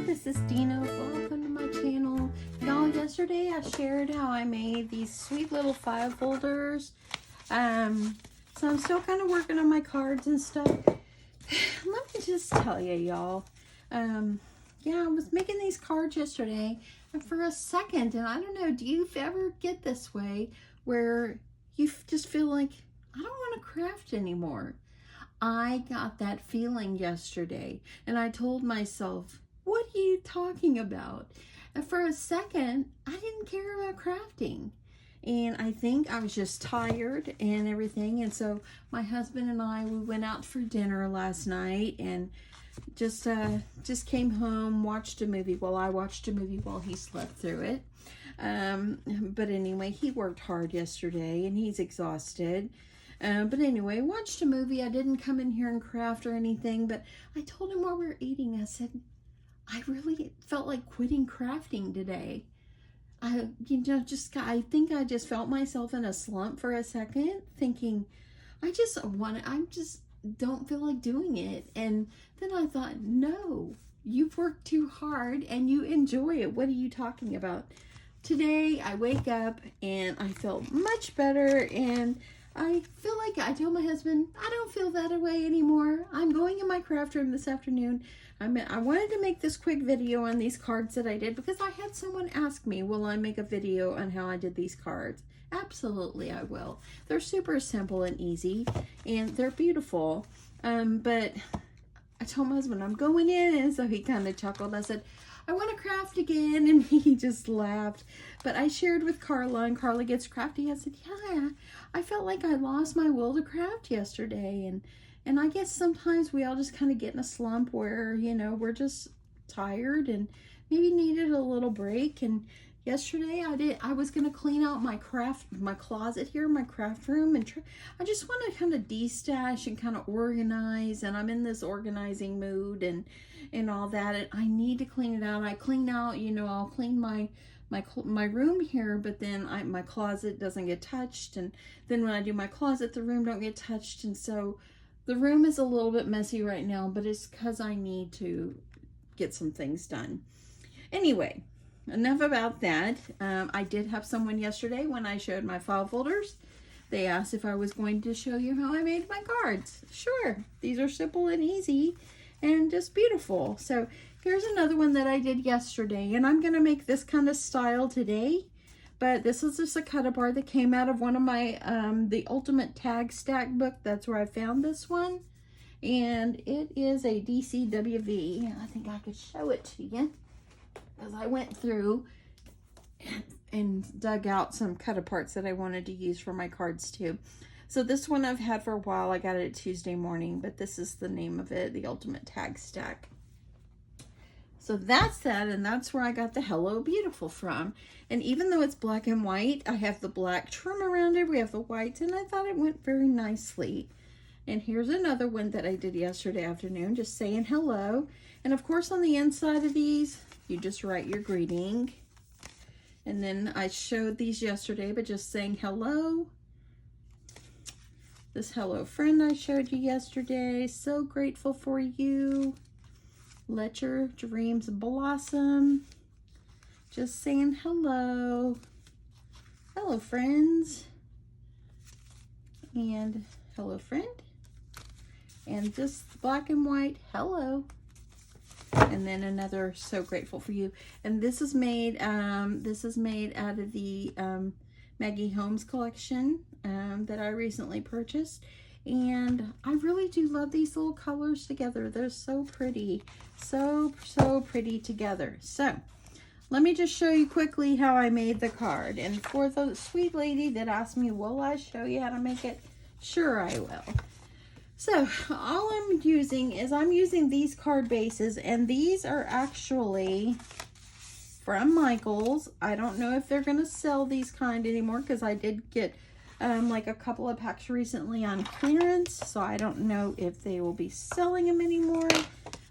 this is Dina. Welcome to my channel. Y'all, yesterday I shared how I made these sweet little file folders. So I'm still kind of working on my cards and stuff. Let me just tell you, y'all. Yeah, I was making these cards yesterday, and for a second, and I don't know, do you ever get this way where you just feel like, I don't want to craft anymore? I got that feeling yesterday, and I told myself, what are you talking about? And for a second, I didn't care about crafting. And I think I was just tired and everything. And so my husband and I, we went out for dinner last night and just came home, watched a movie. Well, I watched a movie while he slept through it. But anyway, he worked hard yesterday and he's exhausted. But anyway, watched a movie. I didn't come in here and craft or anything, but I told him while we were eating, I said, I really felt like quitting crafting today. I think I just felt myself in a slump for a second, thinking, I just don't feel like doing it. And then I thought, no, you've worked too hard and you enjoy it. What are you talking about? Today, I wake up and I felt much better, and I feel like I told my husband, I don't feel that way anymore. I'm going in my craft room this afternoon. I wanted to make this quick video on these cards that I did because I had someone ask me, will I make a video on how I did these cards? Absolutely, I will. They're super simple and easy, and they're beautiful. But I told my husband, I'm going in, and so he kind of chuckled. I said, I want to craft again, and he just laughed. But I shared with Carla, and Carla gets crafty. I said, yeah, I felt like I lost my will to craft yesterday, and I guess sometimes we all just kind of get in a slump where, you know, we're just tired and maybe needed a little break. And yesterday I was going to clean out my closet here, my craft room, and I just want to kind of de-stash and kind of organize, and I'm in this organizing mood and all that, and I need to clean it out. I clean out, you know, I'll clean my room here, but then my closet doesn't get touched, and then when I do my closet, the room don't get touched, and so the room is a little bit messy right now, but it's because I need to get some things done. Anyway, enough about that. I did have someone yesterday when I showed my file folders. They asked if I was going to show you how I made my cards. Sure, these are simple and easy and just beautiful. So here's another one that I did yesterday, and I'm going to make this kind of style today. But this is just a cut-apart that came out of one of my, the Ultimate Tag Stack book. That's where I found this one. And it is a DCWV. I think I could show it to you, because I went through and dug out some cut-aparts that I wanted to use for my cards too. So this one I've had for a while. I got it Tuesday morning, but this is the name of it, the Ultimate Tag Stack. So that's that, and that's where I got the Hello Beautiful from. And even though it's black and white, I have the black trim around it. We have the whites, and I thought it went very nicely. And here's another one that I did yesterday afternoon, just saying hello. And of course, on the inside of these, you just write your greeting. And then I showed these yesterday, but just saying hello. This hello friend I showed you yesterday. So grateful for you. Let your dreams blossom. Just saying hello. Hello, friends. And hello, friend. And just black and white, hello. And then another, so grateful for you. And this is made out of the Maggie Holmes collection that I recently purchased. And I really do love these little colors together. They're so pretty. So pretty together. So let me just show you quickly how I made the card. And for the sweet lady that asked me, will I show you how to make it? Sure, I will. So all I'm using is these card bases, and these are actually from Michaels. I don't know if they're going to sell these kind anymore, because I did get like a couple of packs recently on clearance, so I don't know if they will be selling them anymore.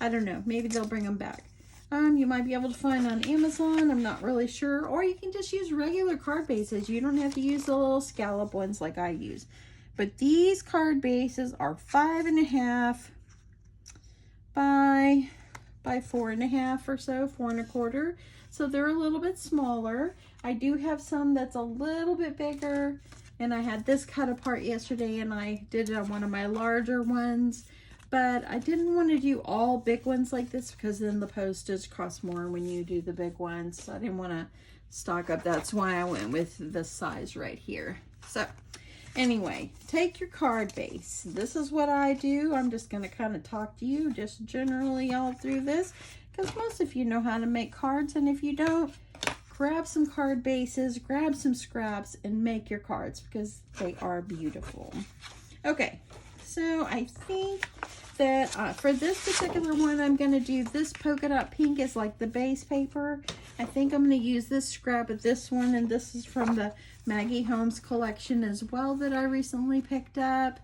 I don't know. Maybe they'll bring them back. You might be able to find on Amazon. I'm not really sure. Or you can just use regular card bases. You don't have to use the little scallop ones like I use. But these card bases are 5.5 by by 4.5 or so, 4.25. So they're a little bit smaller. I do have some that's a little bit bigger, and I had this cut apart yesterday and I did it on one of my larger ones. But I didn't want to do all big ones like this because then the postage costs more when you do the big ones. So I didn't want to stock up. That's why I went with this size right here. So anyway, take your card base. This is what I do. I'm just going to kind of talk to you just generally all through this because most of you know how to make cards. And if you don't, grab some card bases, grab some scraps, and make your cards because they are beautiful. Okay, so I think that for this particular one, I'm going to do this polka dot pink as like the base paper. I think I'm going to use this scrap of this one, and this is from the Maggie Holmes collection as well that I recently picked up.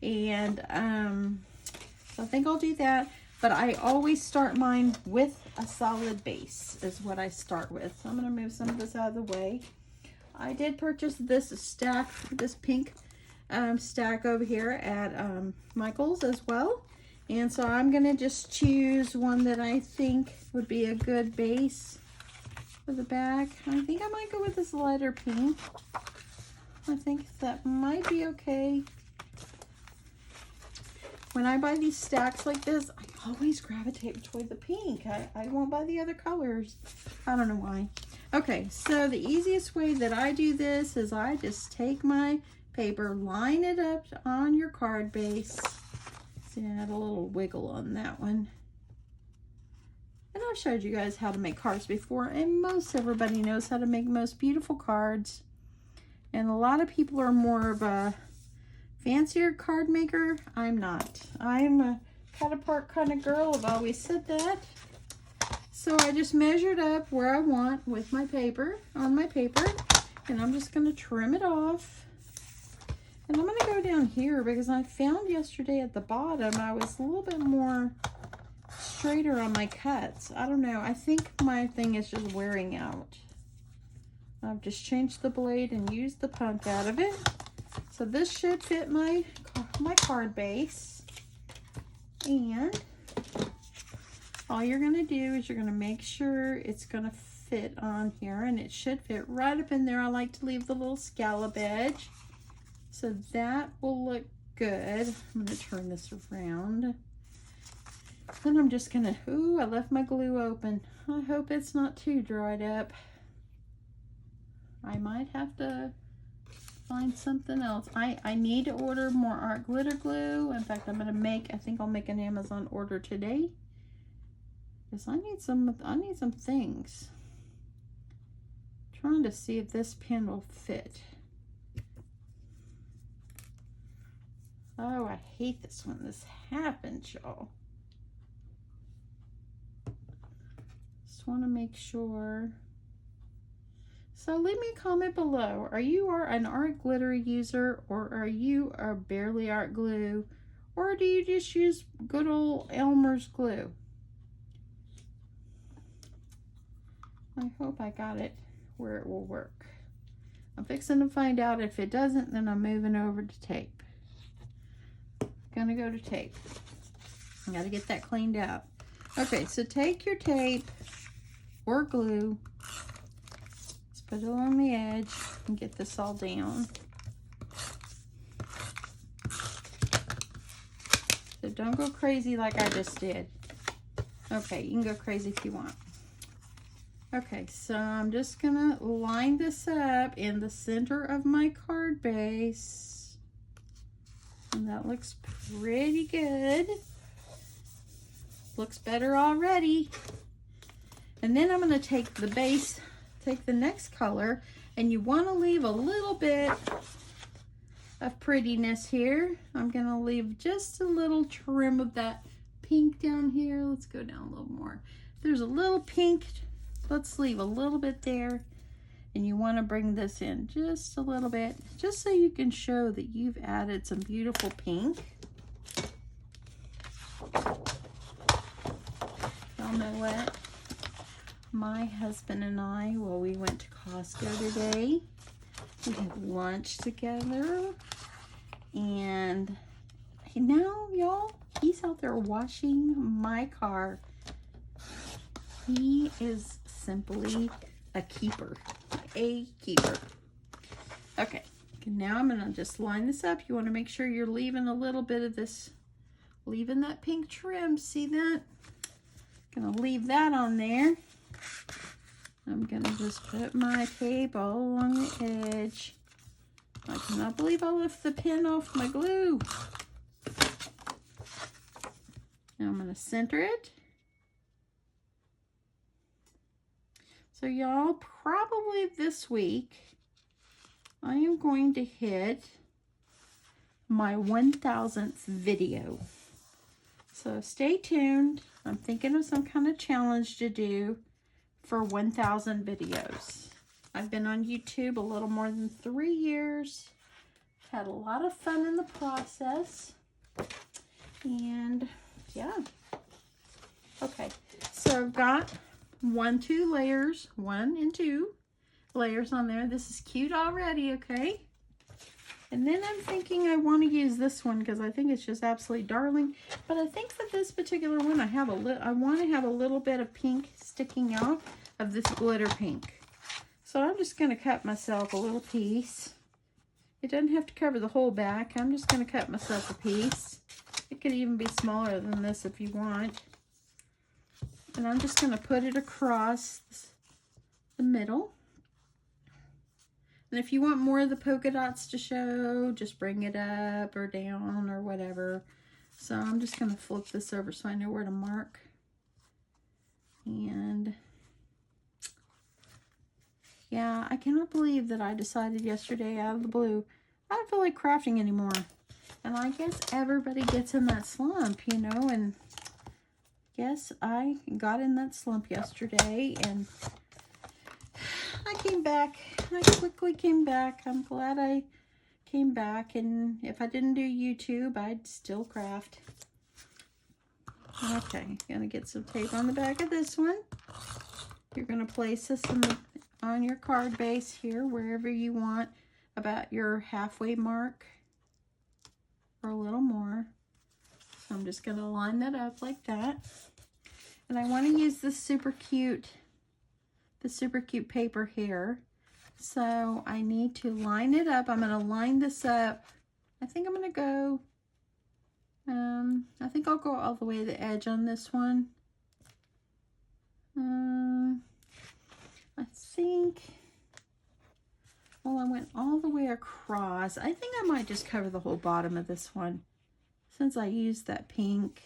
And so I think I'll do that. But I always start mine with a solid base is what I start with. So I'm going to move some of this out of the way. I did purchase this stack, this pink stack over here at Michael's as well. And so I'm going to just choose one that I think would be a good base for the back. I think I might go with this lighter pink. I think that might be okay. When I buy these stacks like this, I always gravitate toward the pink. I won't buy the other colors. I don't know why. Okay, so the easiest way that I do this is I just take my paper, line it up on your card base. See, I had a little wiggle on that one. And I've showed you guys how to make cards before, and most everybody knows how to make most beautiful cards. And a lot of people are more of a fancier card maker. I'm not. I'm a cut apart kind of girl. I've always said that. So I just measured up where I want with my paper, on my paper, and I'm just going to trim it off. And I'm going to go down here because I found yesterday at the bottom I was a little bit more straighter on my cuts. I don't know. I think my thing is just wearing out. I've just changed the blade and used the punk out of it. So this should fit my card base. And all you're going to do is you're going to make sure it's going to fit on here. And it should fit right up in there. I like to leave the little scallop edge. So that will look good. I'm going to turn this around. Then I'm just going to, ooh, I left my glue open. I hope it's not too dried up. I might have to find something else. I need to order more art glitter glue. In fact, I think I'll make an Amazon order today. Because I need some things. Trying to see if this pen will fit. Oh, I hate this when this happens, y'all. Just want to make sure. So leave me a comment below. Are you an art glitter user, or are you a barely art glue, or do you just use good old Elmer's glue? I hope I got it where it will work. I'm fixing to find out. If it doesn't, then I'm moving over to tape. Gonna go to tape. I gotta get that cleaned out. Okay, so take your tape or glue. Let's put it on the edge and get this all down. So don't go crazy like I just did. Okay, you can go crazy if you want. Okay, so I'm just gonna line this up in the center of my card base. And that looks pretty good. Looks better already. And then I'm going to take the base, take the next color, and you want to leave a little bit of prettiness here. I'm going to leave just a little trim of that pink down here. Let's go down a little more. There's a little pink. Let's leave a little bit there. And you want to bring this in just a little bit, just so you can show that you've added some beautiful pink. Y'all know what? My husband and I, well, we went to Costco today. We had lunch together. And now, y'all, he's out there washing my car he is simply a keeper. A keeper. Okay, now I'm going to just line this up. You want to make sure you're leaving a little bit of this, leaving that pink trim. See that? Going to leave that on there. I'm going to just put my tape all along the edge. I cannot believe I left the pin off my glue. Now I'm going to center it. So y'all, probably this week, I am going to hit my 1000th video. So stay tuned. I'm thinking of some kind of challenge to do for 1000 videos. I've been on YouTube a little more than 3 years. Had a lot of fun in the process. And yeah. Okay, so I've got 1 and 2 layers on there. This is cute already, okay? And then I'm thinking I want to use this one because I think it's just absolutely darling. But I think for this particular one, I want to have a little bit of pink sticking out of this glitter pink. So I'm just going to cut myself a little piece. It doesn't have to cover the whole back. I'm just going to cut myself a piece. It could even be smaller than this if you want. And I'm just going to put it across the middle. And if you want more of the polka dots to show, just bring it up or down or whatever. So I'm just going to flip this over so I know where to mark. And yeah, I cannot believe that I decided yesterday out of the blue, I don't feel like crafting anymore. And I guess everybody gets in that slump, you know, and yes, I got in that slump yesterday and I came back. I quickly came back. I'm glad I came back, and if I didn't do YouTube, I'd still craft. Okay, gonna get some tape on the back of this one. You're gonna place this on your card base here, wherever you want, about your halfway mark or a little more. So I'm just gonna line that up like that. And I want to use this super cute paper here. So I need to line it up. I'm going to line this up. I think I'm going to go, I think I'll go all the way to the edge on this one. I think, well, I went all the way across. I think I might just cover the whole bottom of this one since I used that pink.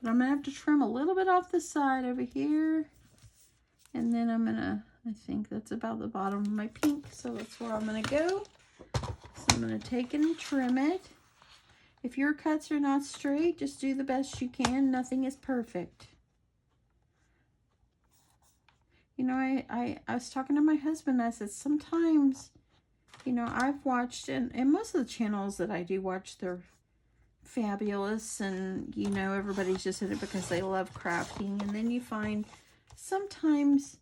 But I'm going to have to trim a little bit off the side over here. And then I'm going to, I think that's about the bottom of my pink. So that's where I'm going to go. So I'm going to take it and trim it. If your cuts are not straight, just do the best you can. Nothing is perfect. You know, I was talking to my husband. I said, sometimes, you know, I've watched, and most of the channels that I do watch, they're fabulous. And, you know, everybody's just in it because they love crafting. And then you find sometimes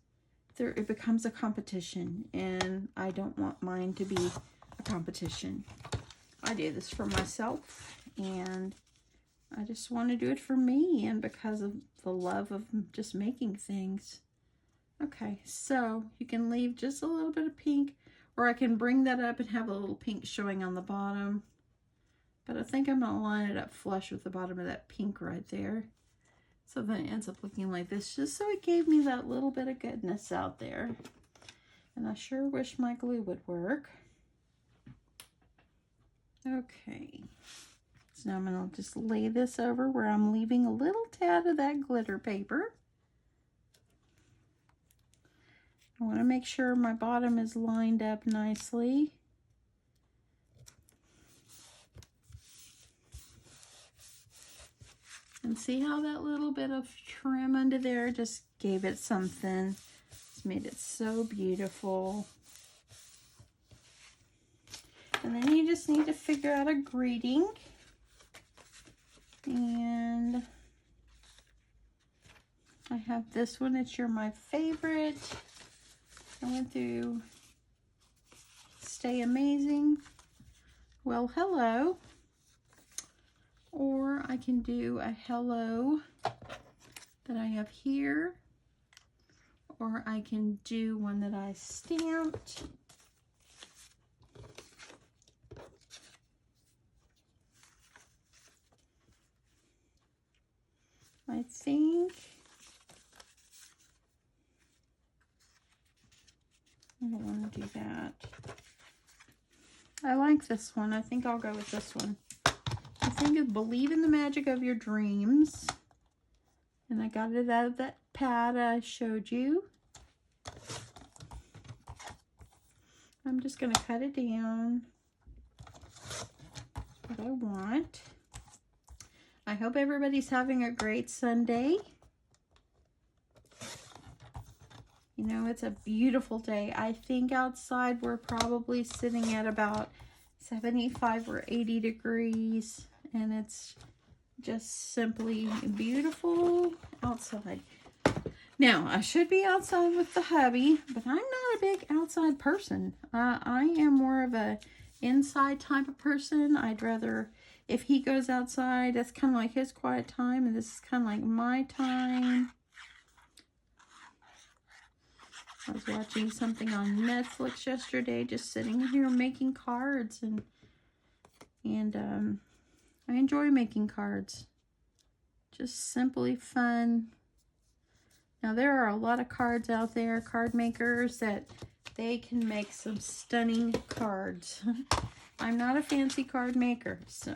it becomes a competition. And I don't want mine to be a competition. I do this for myself. And I just want to do it for me. And because of the love of just making things. Okay, so you can leave just a little bit of pink, or I can bring that up and have a little pink showing on the bottom. But I think I'm going to line it up flush with the bottom of that pink right there. So then it ends up looking like this, just so it gave me that little bit of goodness out there. And I sure wish my glue would work. Okay, so now I'm going to just lay this over where I'm leaving a little tad of that glitter paper. I want to make sure my bottom is lined up nicely. And see how that little bit of trim under there just gave it something. It's made it so beautiful. And then you just need to figure out a greeting. And I have this one. It's my favorite. I went through Stay Amazing. Well, hello. Or I can do a hello that I have here. or I can do one that I stamped. I think I don't want to do that. I like this one. I think I'll go with this one. I think it's Believe in the Magic of Your Dreams. And I got it out of that pad I showed you. I'm just going to cut it down what I want. I hope everybody's having a great Sunday. You know, it's a beautiful day. I think outside we're probably sitting at about 75 or 80 degrees. And it's just simply beautiful outside. Now, I should be outside with the hubby, but I'm not a big outside person. I am more of a inside type of person. I'd rather, if he goes outside, that's kind of like his quiet time, and this is kind of like my time. I was watching something on Netflix yesterday, just sitting here making cards, and I enjoy making cards. Just simply fun. Now, there are a lot of cards out there, card makers, that they can make some stunning cards. I'm not a fancy card maker, so,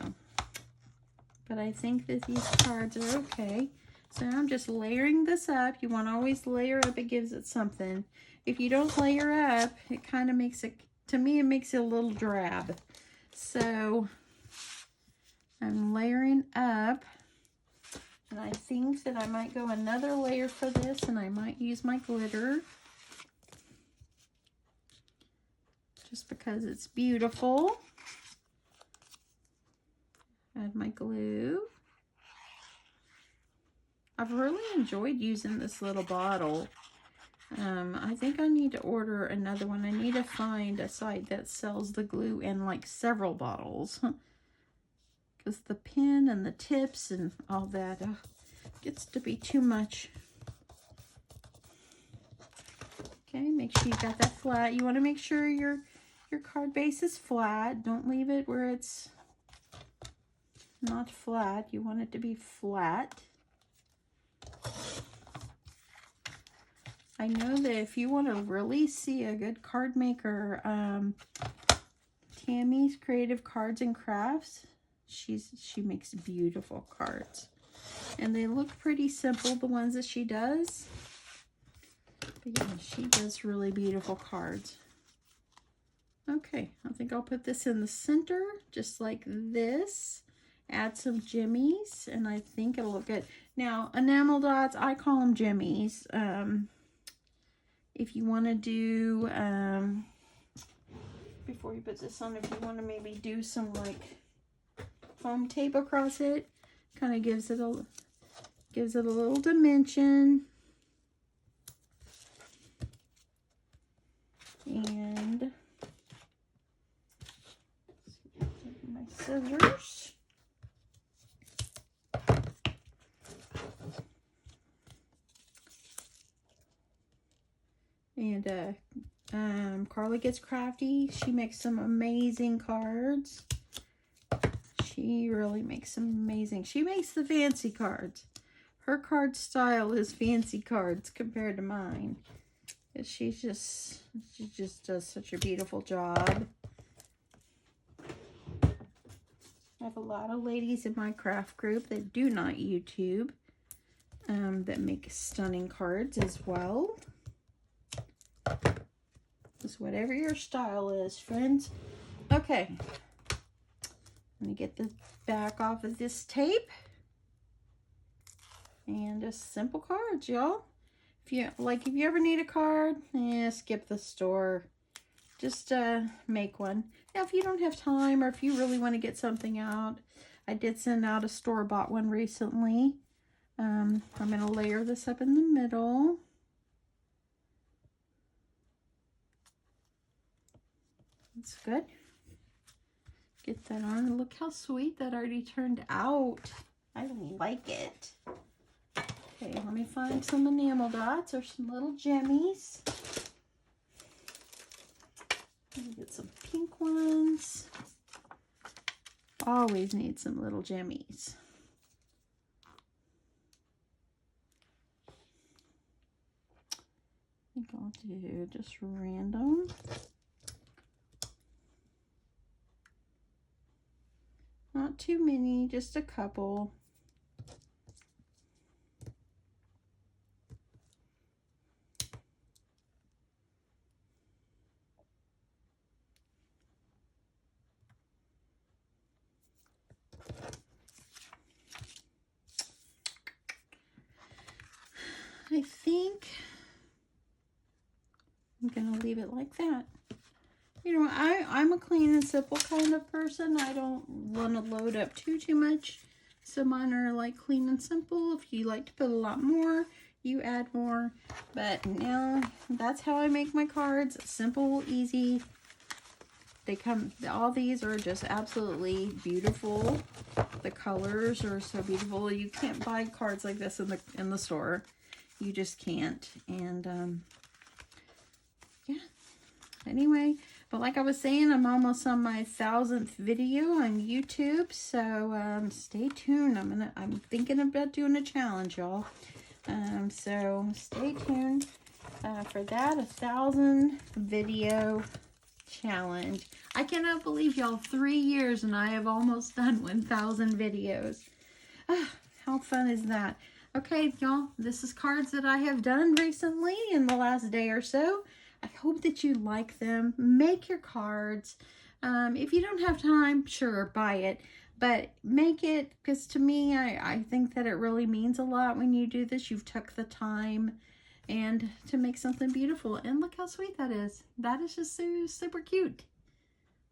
but I think that these cards are okay. So I'm just layering this up. You want to always layer up. It gives it something. If you don't layer up, it kind of makes it, to me, it makes it a little drab. So I'm layering up. And I think that I might go another layer for this, and I might use my glitter. Just because it's beautiful. Add my glue. I've really enjoyed using this little bottle. I think I need to order another one. I need to find a site that sells the glue in like several bottles. Because the pin and the tips and all that gets to be too much. Okay, make sure you got that flat. You want to make sure your card base is flat. Don't leave it where it's not flat. You want it to be flat. I know that if you want to really see a good card maker, Tammy's Creative Cards and Crafts, she makes beautiful cards. And they look pretty simple, the ones that she does. But yeah, she does really beautiful cards. Okay, I think I'll put this in the center, just like this. Add some jimmies, and I think it'll look good. Now, enamel dots, I call them jimmies. If you want to do, before you put this on, if you want to maybe do some like foam tape across it, kind of gives it a little dimension. And my scissors. And Carly Gets Crafty. She makes some amazing cards. She really makes some amazing. She makes the fancy cards. Her card style is fancy cards compared to mine. She just does such a beautiful job. I have a lot of ladies in my craft group that do not YouTube, that make stunning cards as well. Just whatever your style is, friends. Okay. Let me get the back off of this tape. And just simple cards, y'all. If you ever need a card, skip the store. Just make one. Now, if you don't have time, or if you really want to get something out, I did send out a store-bought one recently. I'm going to layer this up in the middle. That's good. Get that on. Look how sweet that already turned out. I like it. Okay, let me find some enamel dots or some little jimmies. Let me get some pink ones. Always need some little jimmies. I think I'll do just random. Not too many, just a couple. I think I'm gonna leave it like that. You know, I'm a clean and simple kind of person. I don't want to load up too much. So mine are like clean and simple. If you like to put a lot more, you add more. But now that's how I make my cards. Simple, easy. They come, all these are just absolutely beautiful. The colors are so beautiful. You can't buy cards like this in the store. You just can't. And yeah. Anyway, but like I was saying, I'm almost on my 1000th video on YouTube, so stay tuned. I'm thinking about doing a challenge, y'all. So stay tuned for that 1,000 video challenge. I cannot believe y'all, 3 years and I have almost done 1,000 videos. How fun is that? Okay, y'all, this is cards that I have done recently in the last day or so. I hope that you like them. Make your cards. If you don't have time, sure, buy it. But make it, because to me, I think that it really means a lot when you do this. You've took the time and to make something beautiful. And look how sweet that is. That is just so super cute.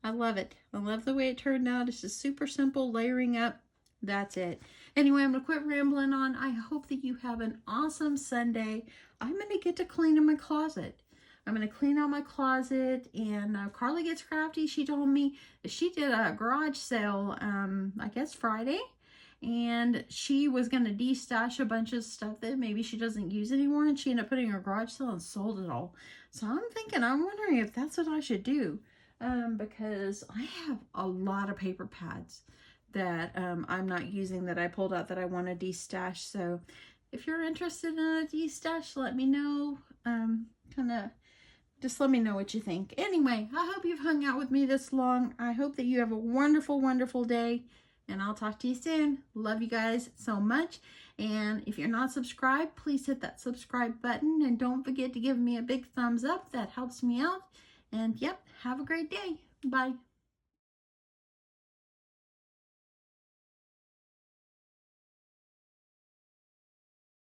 I love it. I love the way it turned out. It's just super simple, layering up. That's it. Anyway, I'm going to quit rambling on. I hope that you have an awesome Sunday. I'm going to get to clean in my closet. I'm going to clean out my closet, and Carly Gets Crafty, she told me she did a garage sale, I guess Friday, and she was going to de-stash a bunch of stuff that maybe she doesn't use anymore, and she ended up putting her garage sale and sold it all. So I'm wondering if that's what I should do, because I have a lot of paper pads that I'm not using that I pulled out that I want to de-stash. So if you're interested in a de-stash, let me know. Just let me know what you think. Anyway, I hope you've hung out with me this long. I hope that you have a wonderful, wonderful day. And I'll talk to you soon. Love you guys so much. And if you're not subscribed, please hit that subscribe button. And don't forget to give me a big thumbs up. That helps me out. And yep, have a great day. Bye.